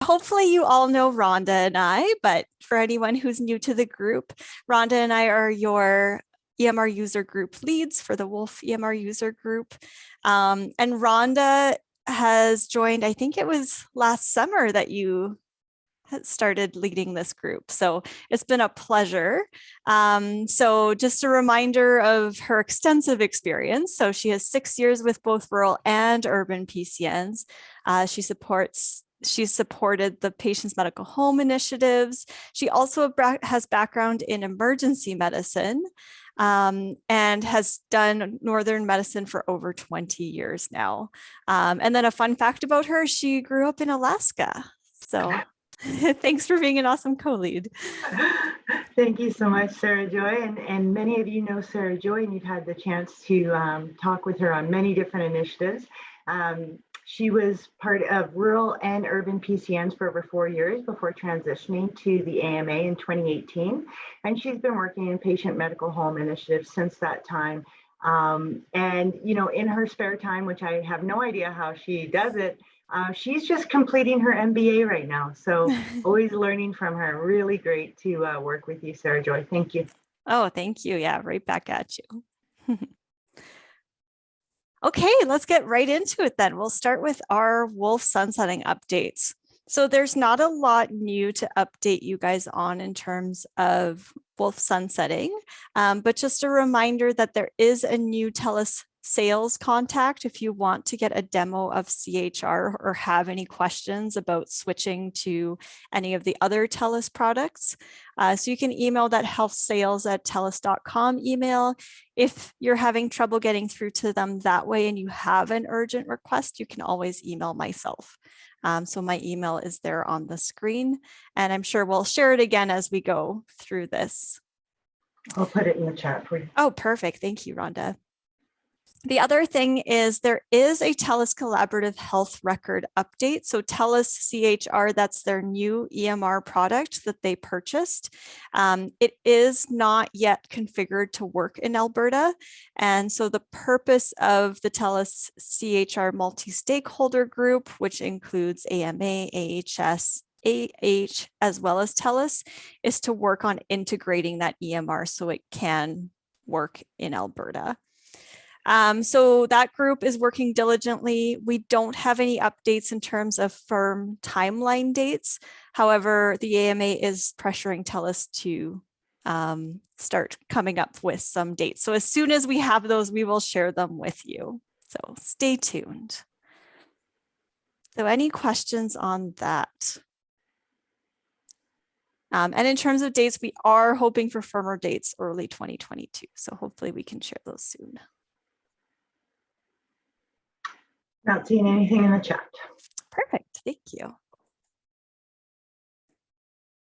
hopefully you all know Rhonda and I, but for anyone who's new to the group, Rhonda and I are your EMR user group leads for the Wolf EMR user group. And Rhonda has joined, I think it was last summer that you started leading this group. So it's been a pleasure. So just a reminder of her extensive experience. So she has 6 years with both rural and urban PCNs. She supported the Patient's Medical Home initiatives. She also has background in emergency medicine and has done Northern medicine for over 20 years now. And then a fun fact about her, she grew up in Alaska. So thanks for being an awesome co-lead. Thank you so much, Sarah Joy. And many of you know Sarah Joy, and you've had the chance to talk with her on many different initiatives. She was part of rural and urban PCNs for over 4 years before transitioning to the AMA in 2018. And she's been working in patient medical home initiatives since that time. And, you know, in her spare time, which I have no idea how she does it, she's just completing her MBA right now. So always learning from her. Really great to work with you, Sarah Joy. Thank you. Oh, thank you. Yeah, right back at you. Okay, let's get right into it then. We'll start with our Wolf sunsetting updates. So there's not a lot new to update you guys on in terms of Wolf sunsetting, but just a reminder that there is a new TELUS sales contact if you want to get a demo of CHR or have any questions about switching to any of the other TELUS products. So you can email that healthsales@telus.com email. If you're having trouble getting through to them that way and you have an urgent request, you can always email myself. So my email is there on the screen, and I'm sure we'll share it again as we go through this. I'll put it in the chat for you. Oh, perfect. Thank you, Rhonda. The other thing is there is a TELUS Collaborative Health Record update. So TELUS CHR, that's their new EMR product that they purchased. It is not yet configured to work in Alberta. And so the purpose of the TELUS CHR multi-stakeholder group, which includes AMA, AHS, as well as TELUS, is to work on integrating that EMR so it can work in Alberta. So that group is working diligently. We don't have any updates in terms of firm timeline dates. However, the AMA is pressuring TELUS to start coming up with some dates. So as soon as we have those, we will share them with you. So stay tuned. So any questions on that? And in terms of dates, we are hoping for firmer dates early 2022. So hopefully we can share those soon. Not seeing anything in the chat. Perfect. Thank you.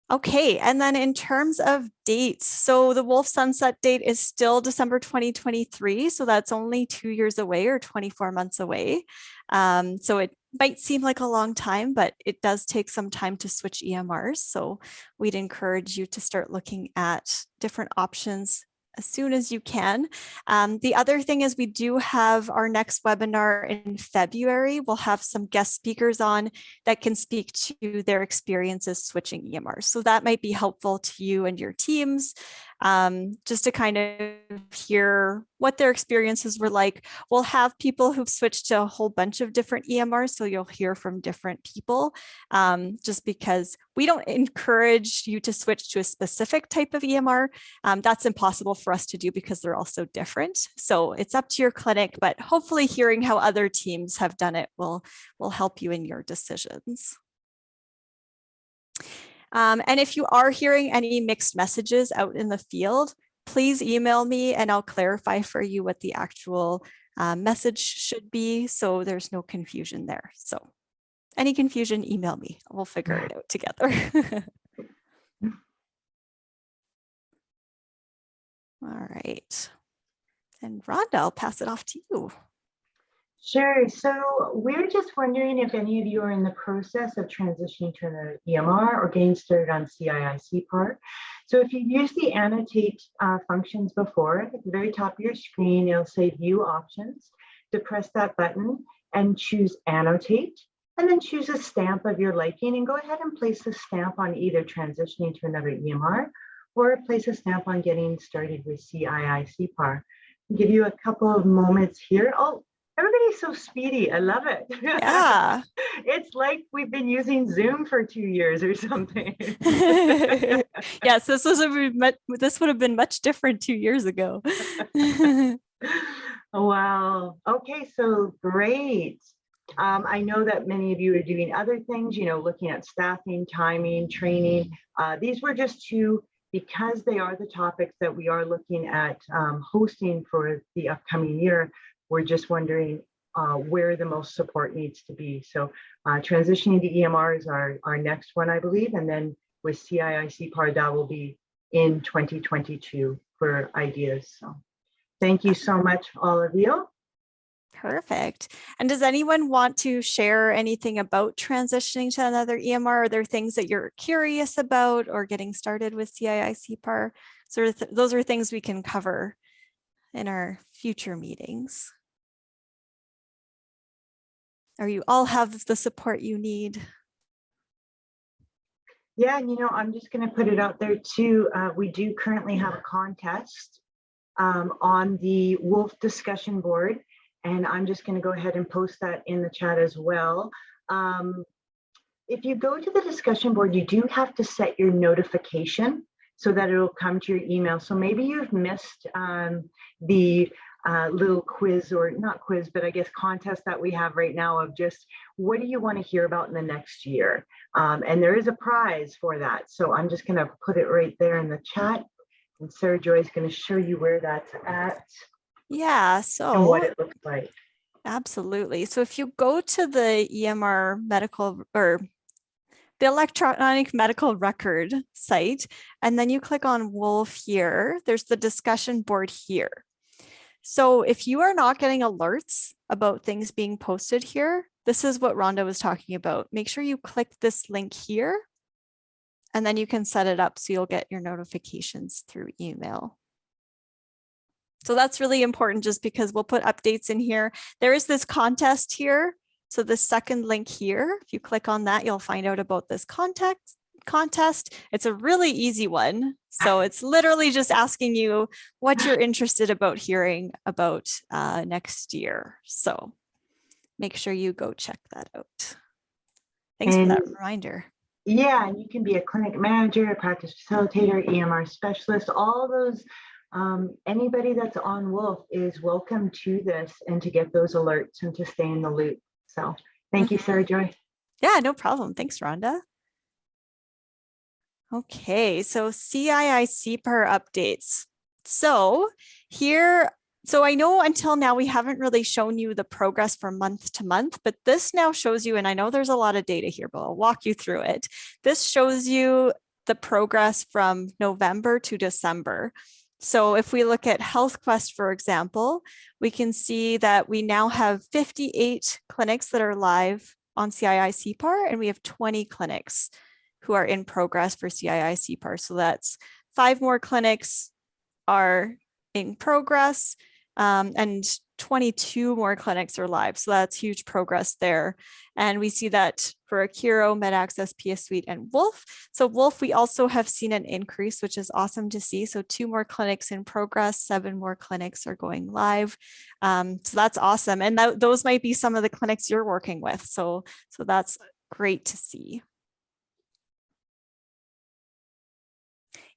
Okay, and then in terms of dates, so the Wolf sunset date is still December 2023, so that's only 2 years away or 24 months away. So it might seem like a long time, but it does take some time to switch EMRs. So we'd encourage you to start looking at different options as soon as you can. The other thing is we do have our next webinar in February. We'll have some guest speakers on that can speak to their experiences switching EMRs. So that might be helpful to you and your teams, just to kind of hear what their experiences were like. We'll have people who've switched to a whole bunch of different EMRs, so you'll hear from different people, just because we don't encourage you to switch to a specific type of EMR. That's impossible for us to do because they're all so different. So it's up to your clinic, but hopefully hearing how other teams have done it will help you in your decisions. And if you are hearing any mixed messages out in the field, please email me and I'll clarify for you what the actual message should be, so there's no confusion there. So any confusion, email me. We'll figure it out together. All right. And Rhonda, I'll pass it off to you. Sure. So we're just wondering if any of you are in the process of transitioning to an EMR or getting started on CII-CPAR. So if you've used the annotate functions before, at the very top of your screen, it'll say view options. To press that button and choose annotate. and then choose a stamp of your liking and go ahead and place the stamp on either transitioning to another EMR or place a stamp on getting started with CII-CPAR. I'll give you a couple of moments here. Oh, everybody's so speedy. I love it. Yeah. It's like we've been using Zoom for 2 years or something. Yes, this would have been much different 2 years ago. Wow. Okay, so great. I know that many of you are doing other things, looking at staffing, timing, training. These were just two, because they are the topics that we are looking at hosting for the upcoming year. We're just wondering where the most support needs to be. So transitioning to EMR is our next one, I believe. And then with CII-CPAR, that will be in 2022 for ideas. So thank you so much, all of you. Perfect. And does anyone want to share anything about transitioning to another EMR? Are there things that you're curious about or getting started with CII-CPAR? So those are things we can cover in our future meetings. Or you all have the support you need. Yeah, and I'm just going to put it out there too. We do currently have a contest on the Wolf discussion board. And I'm just going to go ahead and post that in the chat as well. If you go to the discussion board, you do have to set your notification so that it'll come to your email. So maybe you've missed the little quiz, or not quiz, but I guess contest that we have right now of just what do you want to hear about in the next year? And there is a prize for that. So I'm just going to put it right there in the chat. And Sarah Joy is going to show you where that's at. Yeah, so and what it looks like. Absolutely. So if you go to the EMR medical or the electronic medical record site, and then you click on Wolf here, there's the discussion board here. So if you are not getting alerts about things being posted here, this is what Rhonda was talking about. Make sure you click this link here, and then you can set it up so you'll get your notifications through email. So that's really important just because we'll put updates in here. There is this contest here. So the second link here, if you click on that, you'll find out about this contest. It's a really easy one. So it's literally just asking you what you're interested about hearing about next year. So make sure you go check that out. Thanks for that reminder. Yeah, and you can be a clinic manager, a practice facilitator, EMR specialist, all those. Anybody that's on Wolf is welcome to this and to get those alerts and to stay in the loop. So thank you, Sarah Joy. Yeah, no problem. Thanks, Rhonda. Okay, so CII-CPAR updates. So here, so I know until now we haven't really shown you the progress from month to month, but this now shows you, and I know there's a lot of data here, but I'll walk you through it. This shows you the progress from November to December. So if we look at HealthQuest, for example, we can see that we now have 58 clinics that are live on CII-CPAR, and we have 20 clinics who are in progress for CII-CPAR. So that's 5 more clinics are in progress, and 22 more clinics are live. So that's huge progress there. And we see that for Akiro, MedAccess, PS Suite, and Wolf. So Wolf, we also have seen an increase, which is awesome to see. So 2 more clinics in progress, 7 more clinics are going live. So that's awesome. And those might be some of the clinics you're working with. So that's great to see.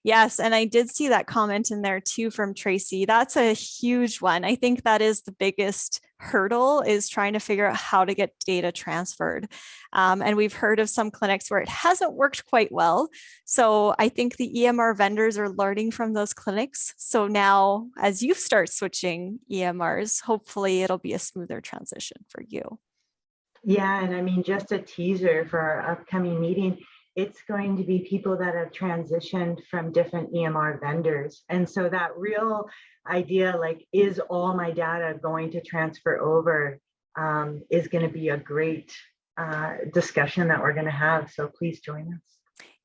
Yes, and I did see that comment in there too from Tracy. That's a huge one. I think that is the biggest hurdle, is trying to figure out how to get data transferred. And we've heard of some clinics where it hasn't worked quite well. So I think the EMR vendors are learning from those clinics. So now as you start switching EMRs, hopefully it'll be a smoother transition for you. Yeah, and I mean, just a teaser for our upcoming meeting. It's going to be people that have transitioned from different EMR vendors. And so that real idea, like, is all my data going to transfer over, is going to be a great discussion that we're going to have. So please join us.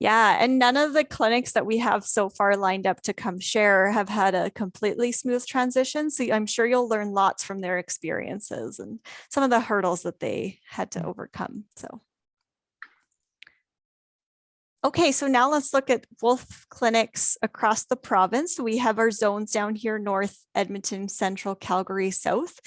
Yeah, and none of the clinics that we have so far lined up to come share have had a completely smooth transition. So I'm sure you'll learn lots from their experiences and some of the hurdles that they had to overcome. So okay, so now let's look at wolf clinics across the province. We have our zones down here, North, Edmonton, Central, Calgary, South.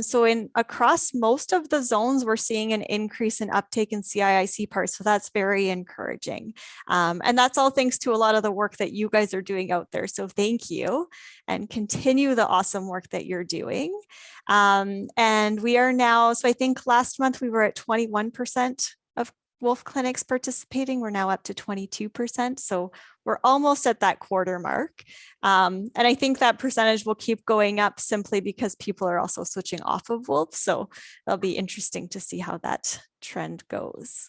So across most of the zones, we're seeing an increase in uptake in CII-CPAR. So that's very encouraging. And that's all thanks to a lot of the work that you guys are doing out there. So thank you and continue the awesome work that you're doing. And we are now, so I think last month we were at 21% of wolf clinics participating. We're now up to 22%. So we're almost at that quarter mark. And I think that percentage will keep going up simply because people are also switching off of wolf. So it'll be interesting to see how that trend goes.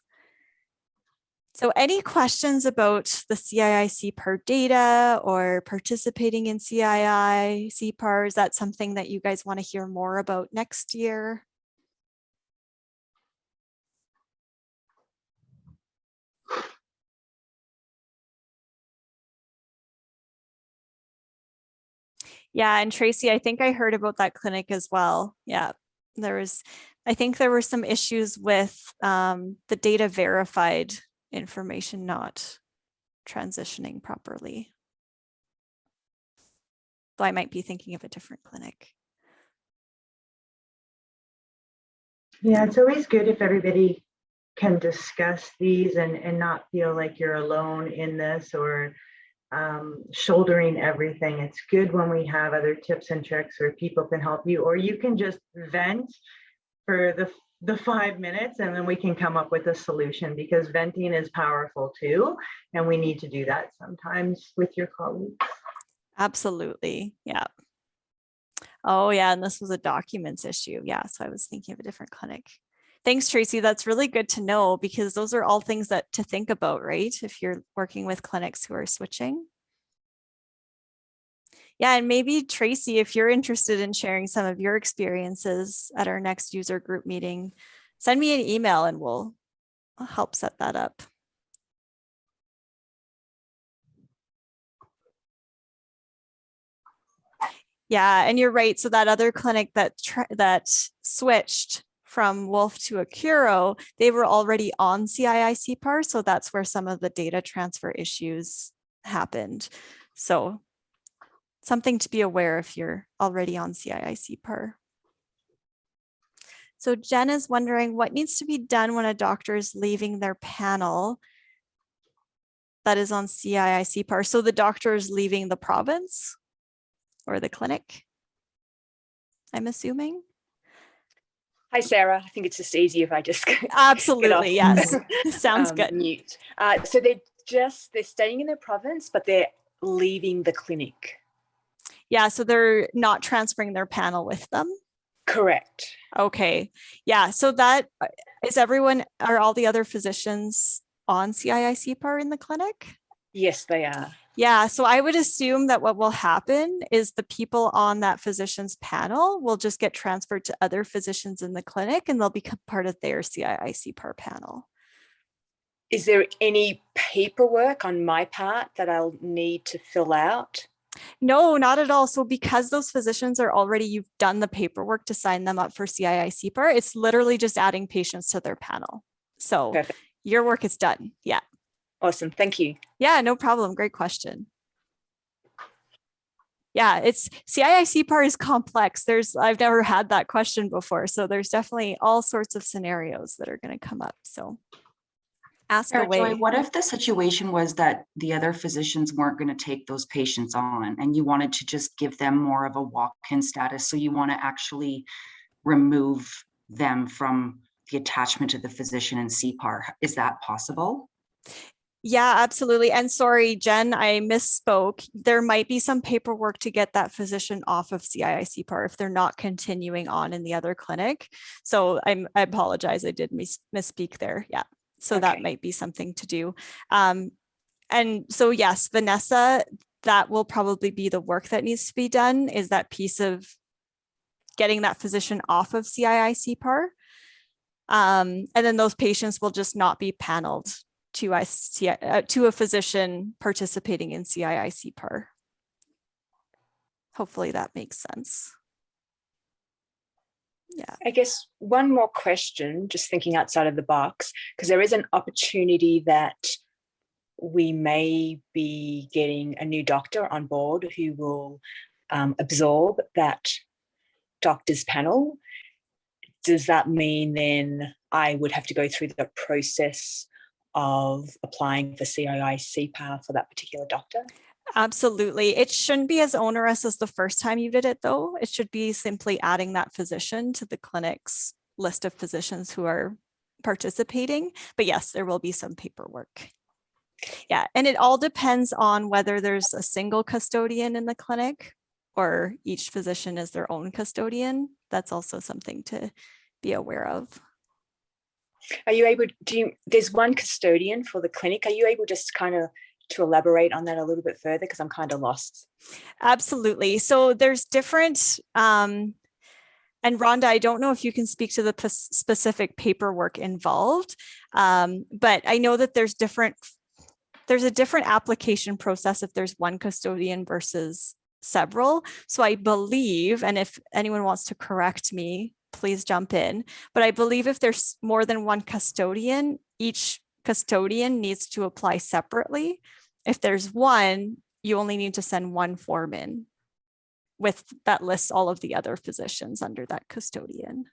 So any questions about the CII-CPAR data or participating in CII-CPAR? Is that something that you guys want to hear more about next year? Yeah, and Tracy, I think I heard about that clinic as well. Yeah, I think there were some issues with the data verified information not transitioning properly. So I might be thinking of a different clinic. Yeah, it's always good if everybody can discuss these and not feel like you're alone in this or shouldering everything. It's good when we have other tips and tricks or people can help you, or you can just vent for the 5 minutes and then we can come up with a solution, because venting is powerful too. And we need to do that sometimes with your colleagues. Absolutely. Yeah. Oh yeah, and this was a documents issue. Yeah, so I was thinking of a different clinic. Thanks, Tracy. That's really good to know, because those are all things that to think about, right? If you're working with clinics who are switching. Yeah, and maybe Tracy, if you're interested in sharing some of your experiences at our next user group meeting, send me an email and we'll help set that up. Yeah, and you're right. So that other clinic that switched from Wolf to Accuro, they were already on CII-CPAR. So that's where some of the data transfer issues happened. So something to be aware if you're already on CII-CPAR. So Jen is wondering what needs to be done when a doctor is leaving their panel that is on CII-CPAR. So the doctor is leaving the province or the clinic, I'm assuming. Hi, Sarah. I think it's just easy if I just absolutely yes. Sounds good. Mute. So they're staying in their province, but they're leaving the clinic. Yeah, so they're not transferring their panel with them. Correct. Okay. Yeah. So that is are all the other physicians on CII-CPAR in the clinic? Yes, they are. Yeah. So I would assume that what will happen is the people on that physician's panel will just get transferred to other physicians in the clinic and they'll become part of their CII-CPAR panel. Is there any paperwork on my part that I'll need to fill out? No, not at all. So because those physicians are you've done the paperwork to sign them up for CII-CPAR, it's literally just adding patients to their panel. So perfect. Your work is done. Yeah. Awesome. Thank you. Yeah, no problem. Great question. Yeah, it's CII-CPAR is complex. I've never had that question before. So there's definitely all sorts of scenarios that are going to come up. So ask away. Joy, what if the situation was that the other physicians weren't going to take those patients on and you wanted to just give them more of a walk-in status? So you want to actually remove them from the attachment to the physician in CPAR. Is that possible? Yeah, absolutely. And sorry, Jen, I misspoke. There might be some paperwork to get that physician off of CII-CPAR if they're not continuing on in the other clinic. So I apologize. I did misspeak there. Yeah. So that might be something to do. And so yes, Vanessa, that will probably be the work that needs to be done, is that piece of getting that physician off of CII-CPAR. And then those patients will just not be paneled to a physician participating in CII-CPAR. Hopefully that makes sense. Yeah. I guess one more question, just thinking outside of the box, because there is an opportunity that we may be getting a new doctor on board who will absorb that doctor's panel. Does that mean then I would have to go through the process of applying for CII-CPAR for that particular doctor? Absolutely. It shouldn't be as onerous as the first time you did it, though. It should be simply adding that physician to the clinic's list of physicians who are participating. But yes, there will be some paperwork. Yeah, and it all depends on whether there's a single custodian in the clinic or each physician is their own custodian. That's also something to be aware of. Are you able, there's one custodian for the clinic. Are you able just kind of to elaborate on that a little bit further, because I'm kind of lost? Absolutely. So there's different, and Rhonda, I don't know if you can speak to the specific paperwork involved, but I know that there's a different application process if there's one custodian versus several. So I believe, and if anyone wants to correct me, please jump in, but I believe if there's more than one custodian, each custodian needs to apply separately. If there's one, you only need to send one form in with that lists all of the other physicians under that custodian.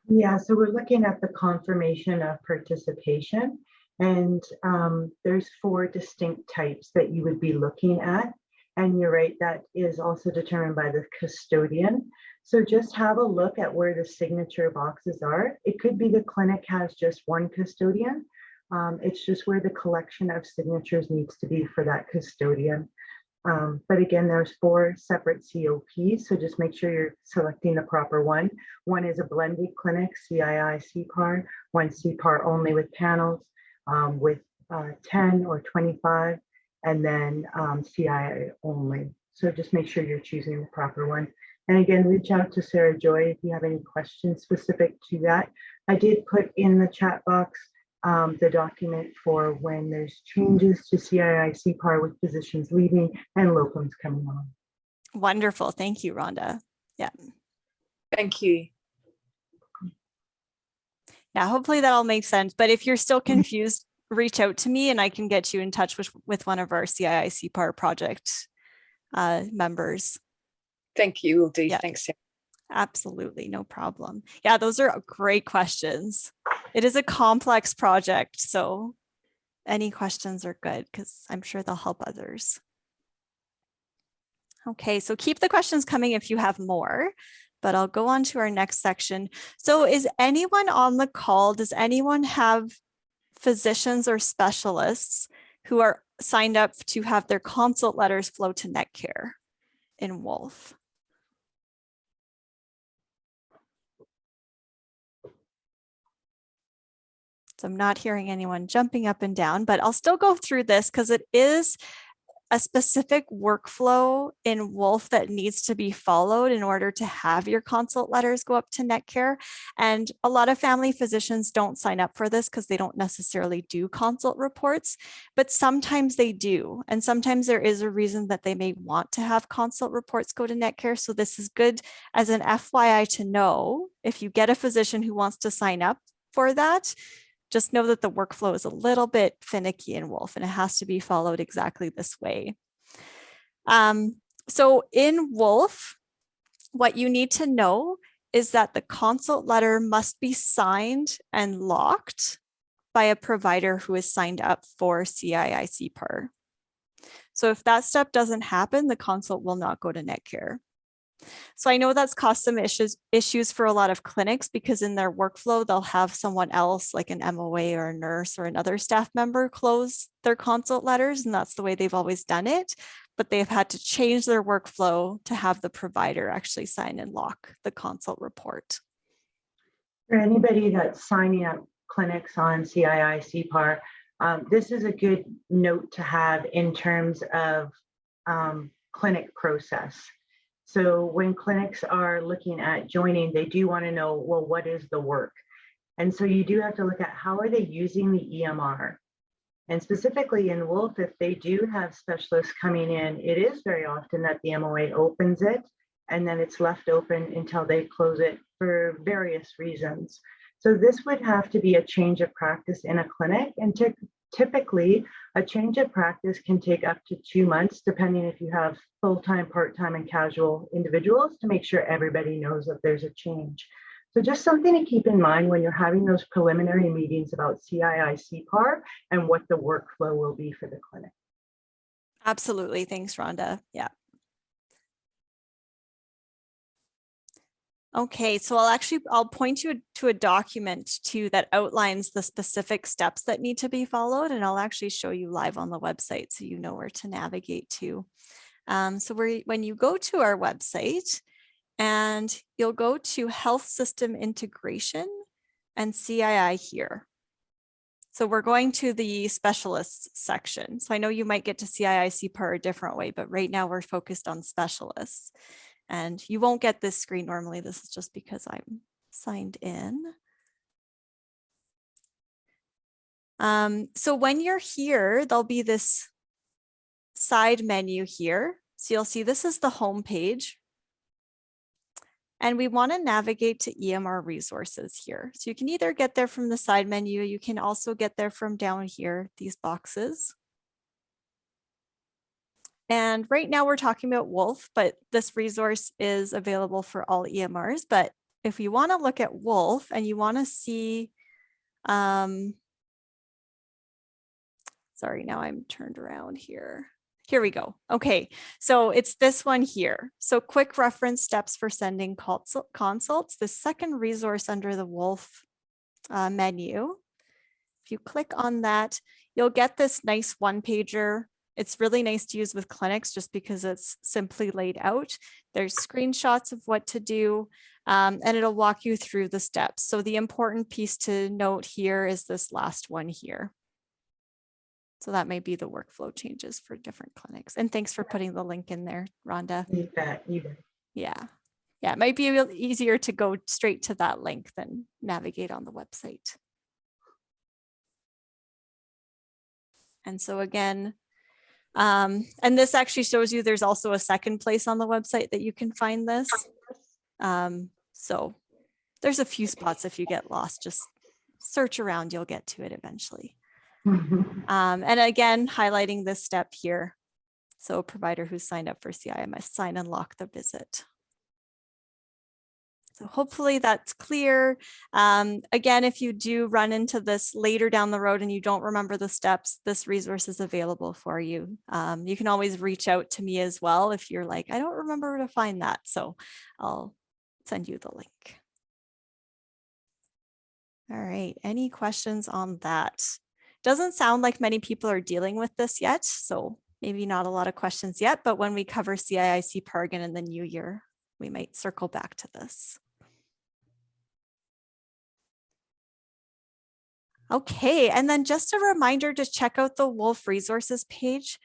Yeah, so we're looking at the confirmation of participation, and there's 4 distinct types that you would be looking at. And you're right, that is also determined by the custodian. So just have a look at where the signature boxes are. It could be the clinic has just one custodian. It's just where the collection of signatures needs to be for that custodian. But again, there's 4 separate COPs, so just make sure you're selecting the proper one. One is a blended clinic, CII-CPAR, one CPAR only with panels with 10 or 25, and then CII only. So just make sure you're choosing the proper one. And again, reach out to Sarah Joy if you have any questions specific to that. I did put in the chat box the document for when there's changes to CII-CPAR with physicians leaving and locums coming on. Wonderful. Thank you, Rhonda. Yeah. Thank you. Yeah, hopefully that all makes sense. But if you're still confused, reach out to me and I can get you in touch with one of our CII-CPAR project members. Thank you, will do. Yeah. Thanks, Sarah. Absolutely, no problem. Yeah, those are great questions. It is a complex project, so any questions are good because I'm sure they'll help others. Okay, so keep the questions coming if you have more, but I'll go on to our next section. So is anyone on the call? Does anyone have physicians or specialists who are signed up to have their consult letters flow to Netcare in Wolf? So I'm not hearing anyone jumping up and down, but I'll still go through this because it is a specific workflow in Wolf that needs to be followed in order to have your consult letters go up to Netcare. And a lot of family physicians don't sign up for this because they don't necessarily do consult reports, but sometimes they do. And sometimes there is a reason that they may want to have consult reports go to Netcare. So this is good as an FYI to know if you get a physician who wants to sign up for that. Just know that the workflow is a little bit finicky in Wolf and it has to be followed exactly this way. So in Wolf, what you need to know is that the consult letter must be signed and locked by a provider who is signed up for CII-CPAR. So if that step doesn't happen, the consult will not go to Netcare. So I know that's caused some issues for a lot of clinics because in their workflow, they'll have someone else like an MOA or a nurse or another staff member close their consult letters. And that's the way they've always done it. But they've had to change their workflow to have the provider actually sign and lock the consult report. For anybody that's signing up clinics on CII-CPAR, this is a good note to have in terms of clinic process. So when clinics are looking at joining, they do want to know, well, what is the work? And so you do have to look at how are they using the EMR? And specifically in Wolf, if they do have specialists coming in, it is very often that the MOA opens it and then it's left open until they close it for various reasons. So this would have to be a change of practice in a clinic, and typically a change of practice can take up to 2 months, depending if you have full-time, part-time, and casual individuals, to make sure everybody knows that there's a change. So just something to keep in mind when you're having those preliminary meetings about CII-CPAR and what the workflow will be for the clinic. Absolutely. Thanks, Rhonda. Yeah. Okay, so I'll point you to a document too that outlines the specific steps that need to be followed, and I'll actually show you live on the website so you know where to navigate to. When you go to our website, and you'll go to Health System Integration and CII here. So we're going to the specialists section. So I know you might get to CII-CPAR a different way, but right now we're focused on specialists. And you won't get this screen normally. This is just because I'm signed in. So when you're here, there'll be this side menu here. So you'll see this is the home page. And we want to navigate to EMR resources here. So you can either get there from the side menu. You can also get there from down here, these boxes. And right now we're talking about Wolf, but this resource is available for all EMRs. But if you want to look at Wolf and you want to see, sorry, now I'm turned around here. Here we go. Okay, so it's this one here. So quick reference steps for sending consults, the second resource under the Wolf menu. If you click on that, you'll get this nice one-pager. It's really nice to use with clinics just because it's simply laid out. There's screenshots of what to do, and it'll walk you through the steps. So the important piece to note here is this last one here. So that may be the workflow changes for different clinics. And thanks for putting the link in there, Rhonda. You bet, you bet. Yeah. Yeah, it might be a little easier to go straight to that link than navigate on the website. And so again, and this actually shows you there's also a second place on the website that you can find this. So there's a few spots if you get lost, just search around, you'll get to it eventually. And again, highlighting this step here. So a provider who's signed up for CII must sign and lock the visit. So hopefully that's clear. Again, if you do run into this later down the road and you don't remember the steps, this resource is available for you. You can always reach out to me as well if you're like, I don't remember where to find that. So I'll send you the link. All right, any questions on that? Doesn't sound like many people are dealing with this yet, so maybe not a lot of questions yet, but when we cover CII-CPAR again in the new year, we might circle back to this. Okay, and then just a reminder to check out the Wolf resources page.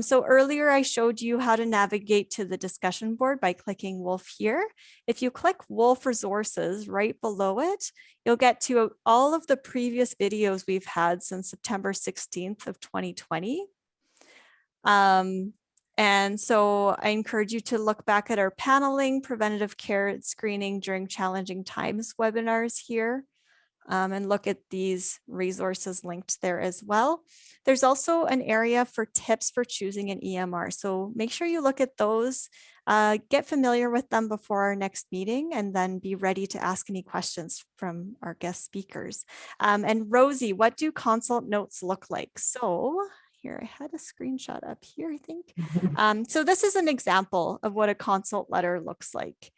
So earlier I showed you how to navigate to the discussion board by clicking Wolf here. If you click Wolf resources right below it, you'll get to all of the previous videos we've had since September 16th of 2020. And so I encourage you to look back at our paneling, preventative care screening during challenging times webinars here. And look at these resources linked there as well. There's also an area for tips for choosing an EMR. So make sure you look at those, get familiar with them before our next meeting, and then be ready to ask any questions from our guest speakers. And Rosie, what do consult notes look like? So here, I had a screenshot up here, I think. So this is an example of what a consult letter looks like.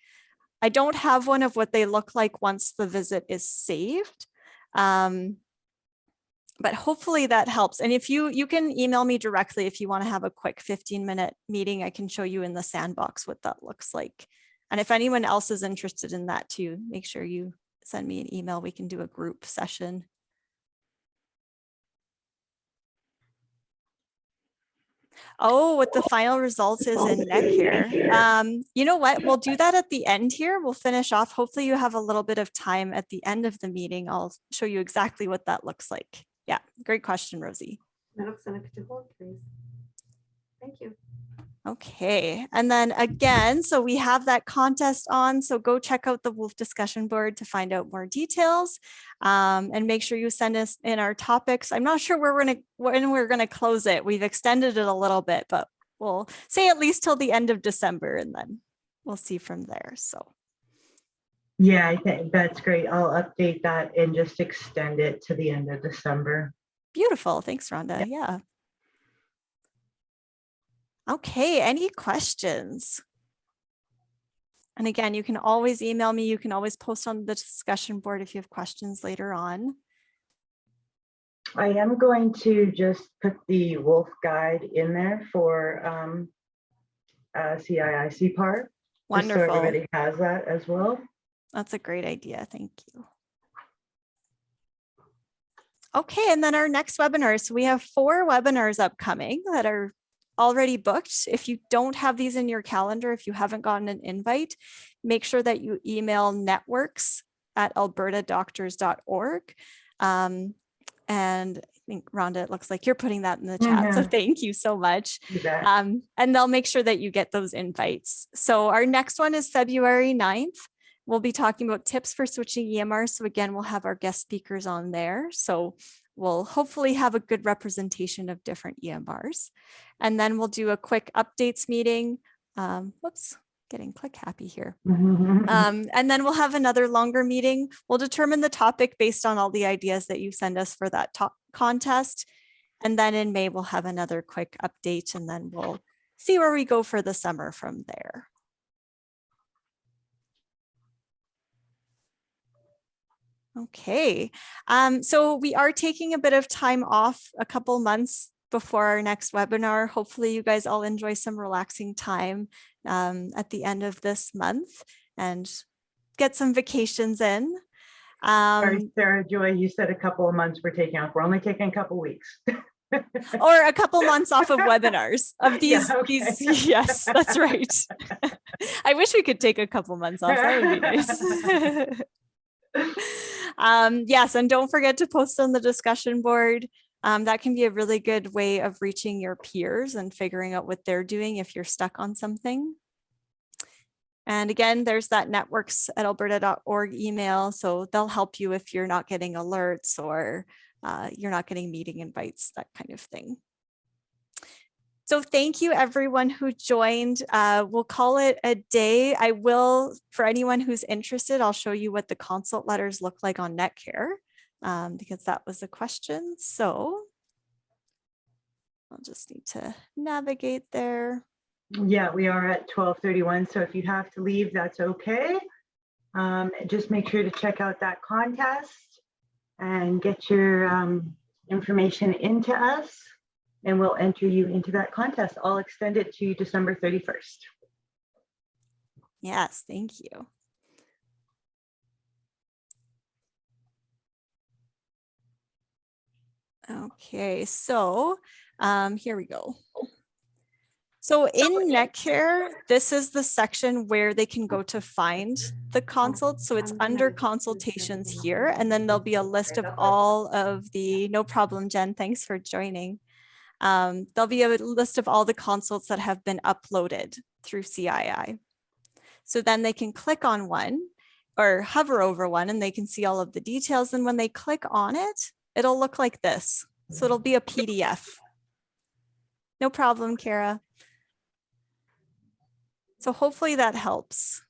I don't have one of what they look like once the visit is saved, but hopefully that helps. And if you can email me directly if you want to have a quick 15-minute meeting, I can show you in the sandbox what that looks like. And if anyone else is interested in that too, make sure you send me an email. We can do a group session. Oh, what the final results is in neck here. You know what? We'll do that at the end here. We'll finish off. Hopefully you have a little bit of time at the end of the meeting. I'll show you exactly what that looks like. Yeah, great question, Rosie. Thank you. Okay, and then again, so we have that contest on, so go check out the Wolf discussion board to find out more details, and make sure you send us in our topics. I'm not sure when we're gonna close it. We've extended it a little bit, but we'll say at least till the end of December, and then we'll see from there. So Yeah, I think that's great. I'll update that and just extend it to the end of December. beautiful. Thanks, Rhonda. Yeah. Okay, any questions? And again, you can always email me. You can always post on the discussion board if you have questions later on. I am going to just put the Wolf guide in there for CII-CPAR. Wonderful. Just so everybody has that as well. That's a great idea. Thank you. Okay, and then our next webinar. So we have 4 webinars upcoming that are already booked. If you don't have these in your calendar, if you haven't gotten an invite, make sure that you email networks@albertadoctors.org. And I think, Rhonda, it looks like you're putting that in the chat. So thank you so much. And they'll make sure that you get those invites. So our next one is February 9th. We'll be talking about tips for switching EMR. So again, we'll have our guest speakers on there. So we'll hopefully have a good representation of different EMRs. And then we'll do a quick updates meeting. Whoops, getting click happy here. And then we'll have another longer meeting. We'll determine the topic based on all the ideas that you send us for that contest. And then in May, we'll have another quick update, and then we'll see where we go for the summer from there. Okay, so we are taking a bit of time off, a couple months before our next webinar. Hopefully you guys all enjoy some relaxing time at the end of this month and get some vacations in. Sorry, Sarah Joy, you said a couple of months we're taking off. We're only taking a couple weeks. Or a couple months off of webinars of these, Yeah, okay. Yes, that's right. I wish we could take a couple months off. That would be nice. Yes, and don't forget to post on the discussion board. That can be a really good way of reaching your peers and figuring out what they're doing if you're stuck on something. And again, there's that networks@alberta.org email, so they'll help you if you're not getting alerts or you're not getting meeting invites, that kind of thing. So thank you everyone who joined. We'll call it a day. I will, for anyone who's interested, I'll show you what the consult letters look like on Netcare, because that was a question. So I'll just need to navigate there. Yeah, we are at 12:31. So if you have to leave, that's okay. Just make sure to check out that contest and get your information into us, and we'll enter you into that contest. I'll extend it to December 31st. Yes, thank you. Okay, so here we go. So in Netcare, this is the section where they can go to find the consult. So it's under consultations here, and then there'll be a list of all of the, no problem, Jen, thanks for joining. There'll be a list of all the consults that have been uploaded through CII. So then they can click on one or hover over one and they can see all of the details. And when they click on it, it'll look like this. So it'll be a PDF. No problem, Kara. So hopefully that helps.